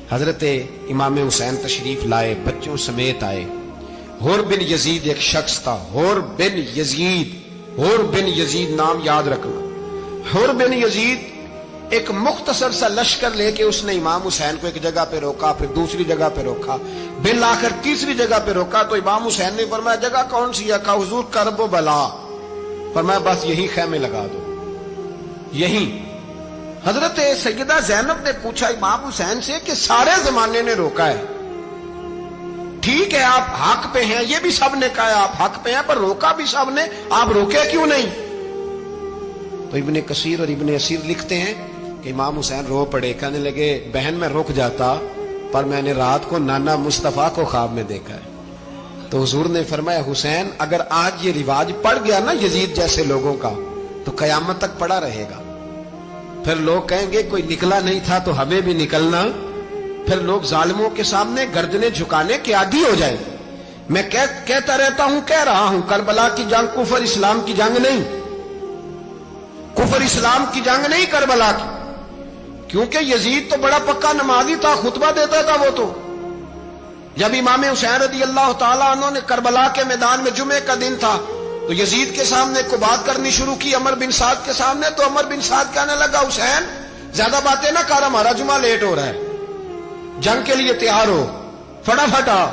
حضرت امام حسین تشریف لائے، بچوں سمیت آئے۔ حور بن یزید ایک شخص تھا، حور بن یزید، حور بن یزید نام یاد رکھنا۔ حور بن یزید ایک مختصر سا لشکر لے کے اس نے امام حسین کو ایک جگہ پہ روکا، پھر دوسری جگہ پہ روکا، بالآخر تیسری جگہ پہ روکا تو امام حسین نے فرمایا جگہ کون سی ہے؟ کہا حضور کرب و بلا۔ فرمایا بس یہی خیمے لگا دو، یہی۔ حضرت سیدہ زینب نے پوچھا امام حسین سے کہ سارے زمانے نے روکا ہے، ٹھیک ہے آپ حق پہ ہیں، یہ بھی سب نے کہا ہے آپ حق پہ ہیں، پر روکا بھی سب نے، آپ روکے کیوں نہیں؟ تو ابن کثیر اور ابن اسیر لکھتے ہیں کہ امام حسین رو پڑے، کہنے لگے بہن میں رک جاتا پر میں نے رات کو نانا مصطفیٰ کو خواب میں دیکھا ہے۔ تو حضور نے فرمایا حسین اگر آج یہ رواج پڑ گیا نا یزید جیسے لوگوں کا تو قیامت تک پڑا رہے گا، پھر لوگ کہیں گے کوئی نکلا نہیں تھا تو ہمیں بھی نکلنا، پھر لوگ ظالموں کے سامنے گردنیں جھکانے کے عادی ہو جائیں۔ میں کہتا رہتا ہوں، کہہ رہا ہوں، کربلا کی جنگ کفر اسلام کی جنگ نہیں، کفر اسلام کی جنگ نہیں کربلا کی، کیونکہ یزید تو بڑا پکا نمازی تھا، خطبہ دیتا تھا وہ تو۔ جب امام حسین رضی اللہ تعالیٰ عنہ نے کربلا کے میدان میں جمعے کا دن تھا تو یزید کے سامنے کو بات کرنی شروع کی عمر بن سعد کے سامنے، تو عمر بن سعد کہنے لگا حسین زیادہ باتیں نہ کر، ہمارا جمعہ لیٹ ہو رہا ہے، جنگ کے لیے تیار ہو، فٹافٹ آ۔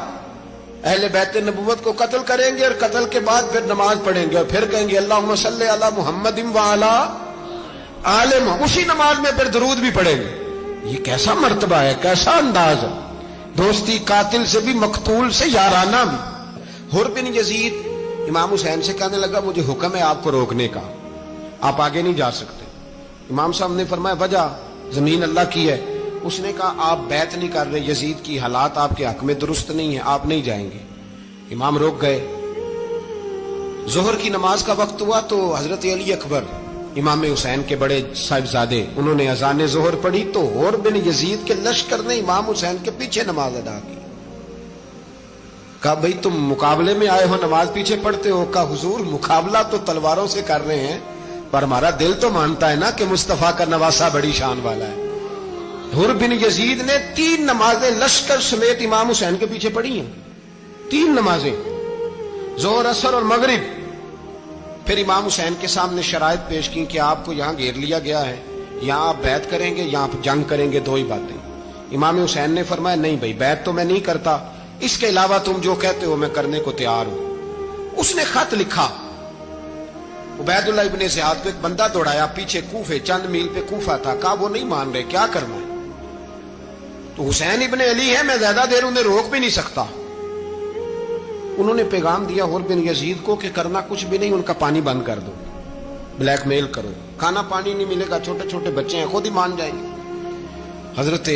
اہل بیت نبوت کو قتل کریں گے اور قتل کے بعد پھر نماز پڑھیں گے اور پھر کہیں گے اللہم صلی علی محمد وعلی آل محمد، اسی نماز میں پھر درود بھی پڑھیں گے۔ یہ کیسا مرتبہ ہے، کیسا انداز ہے، دوستی قاتل سے بھی مقتول سے یارانہ بھی۔ حور بن یزید امام حسین سے کہنے لگا مجھے حکم ہے آپ کو روکنے کا، آپ آگے نہیں جا سکتے۔ امام صاحب نے فرمایا وجہ؟ زمین اللہ کی ہے۔ اس نے کہا آپ بیعت نہیں کر رہے، یزید کی حالات آپ کے حق میں درست نہیں ہیں، آپ نہیں جائیں گے۔ امام روک گئے۔ ظہر کی نماز کا وقت ہوا تو حضرت علی اکبر امام حسین کے بڑے صاحبزادے انہوں نے اذان ظہر پڑھی تو حور بن یزید کے لشکر نے امام حسین کے پیچھے نماز ادا کی۔ کہا بھئی تم مقابلے میں آئے ہو، نماز پیچھے پڑھتے ہو؟ کہا حضور مقابلہ تو تلواروں سے کر رہے ہیں پر ہمارا دل تو مانتا ہے نا کہ مصطفیٰ کا نواسہ بڑی شان والا ہے۔ حور بن یزید نے 3 نمازیں لشکر سمیت امام حسین کے پیچھے پڑھی ہیں، 3 نمازیں، ظہر اثر اور مغرب۔ پھر امام حسین کے سامنے شرائط پیش کی کہ آپ کو یہاں گھیر لیا گیا ہے، یہاں آپ بیعت کریں گے، یہاں آپ جنگ کریں گے، 2 ہی باتیں۔ امام حسین نے فرمایا نہیں بھائی بیعت تو میں نہیں کرتا، اس کے علاوہ تم جو کہتے ہو میں کرنے کو تیار ہوں۔ اس نے خط لکھا، عبید اللہ ابن زیاد کو ایک بندہ دوڑایا پیچھے، کوفے چند میل پہ کوفہ تھا، کہا وہ نہیں مان رہے، کیا کرنا ہے؟ تو حسین ابن علی ہے، میں زیادہ دیر انہیں روک بھی نہیں سکتا۔ انہوں نے پیغام دیا حور بن یزید کو کہ کرنا کچھ بھی نہیں، ان کا پانی بند کر دو، بلیک میل کرو، کھانا پانی نہیں ملے گا، چھوٹے چھوٹے بچے ہیں، خود ہی مان جائیں گے۔ حضرت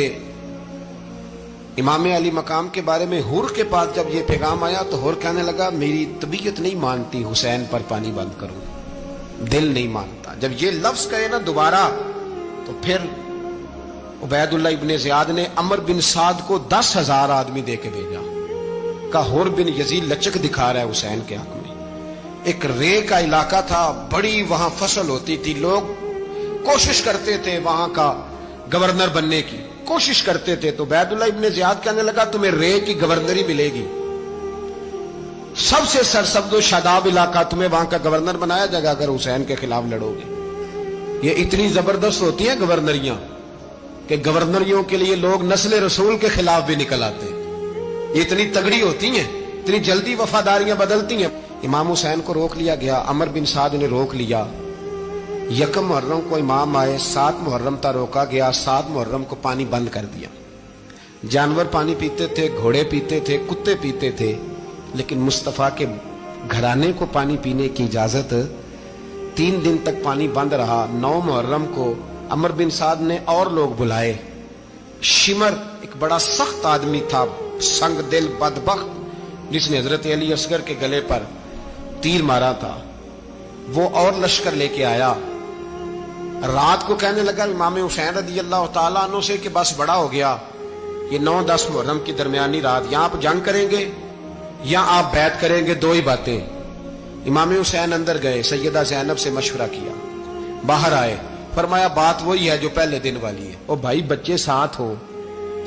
امام علی مقام کے بارے میں حور کے پاس جب یہ پیغام آیا تو حور کہنے لگا میری طبیعت نہیں مانتی حسین پر پانی بند کروں، دل نہیں مانتا۔ جب یہ لفظ کہے نا دوبارہ تو پھر عبید اللہ ابن زیاد نے عمر بن سعد کو 10,000 آدمی دے کے بھیجا، کہا حور بن یزید لچک دکھا رہا ہے حسین کے حق میں۔ ایک رے کا علاقہ تھا، بڑی وہاں فصل ہوتی تھی، لوگ کوشش کرتے تھے وہاں کا گورنر بننے کی، کوشش کرتے تھے۔ تو عبید اللہ ابن زیاد کہنے لگا تمہیں رے کی گورنری ملے گی، سب سے سرسبز و شاداب علاقہ، تمہیں وہاں کا گورنر بنایا جائے گا اگر حسین کے خلاف لڑو گے۔ یہ اتنی زبردست ہوتی ہیں گورنریاں کہ گورنریوں کے لیے لوگ نسل رسول کے خلاف بھی نکل آتے ہیں، یہ اتنی تگڑی ہوتی ہیں، اتنی جلدی وفاداریاں بدلتی ہیں۔ امام حسین کو روک لیا گیا، عمر بن سعد نے روک لیا۔ 1 محرم کو امام آئے، 7 محرم تا روکا گیا، 7 محرم کو پانی بند کر دیا۔ جانور پانی پیتے تھے، گھوڑے پیتے تھے، کتے پیتے تھے، لیکن مصطفیٰ کے گھرانے کو پانی پینے کی اجازت، 3 دن تک پانی بند رہا۔ 9 محرم کو عمر بن سعد نے اور لوگ بلائے۔ شمر ایک بڑا سخت آدمی تھا، سنگ دل بدبخت، جس نے حضرت علی اصغر کے گلے پر تیر مارا تھا، وہ اور لشکر لے کے آیا۔ رات کو کہنے لگا امام حسین رضی اللہ تعالیٰ عنہ سے کہ بس بڑا ہو گیا، یہ 9-10 محرم کی درمیانی رات، یہاں آپ جنگ کریں گے یا آپ بیعت کریں گے، 2 ہی باتیں۔ امام حسین اندر گئے، سیدہ زینب سے مشورہ کیا، باہر آئے، فرمایا بات وہی ہے جو پہلے دن والی ہے۔ او بھائی بچے ساتھ ہو،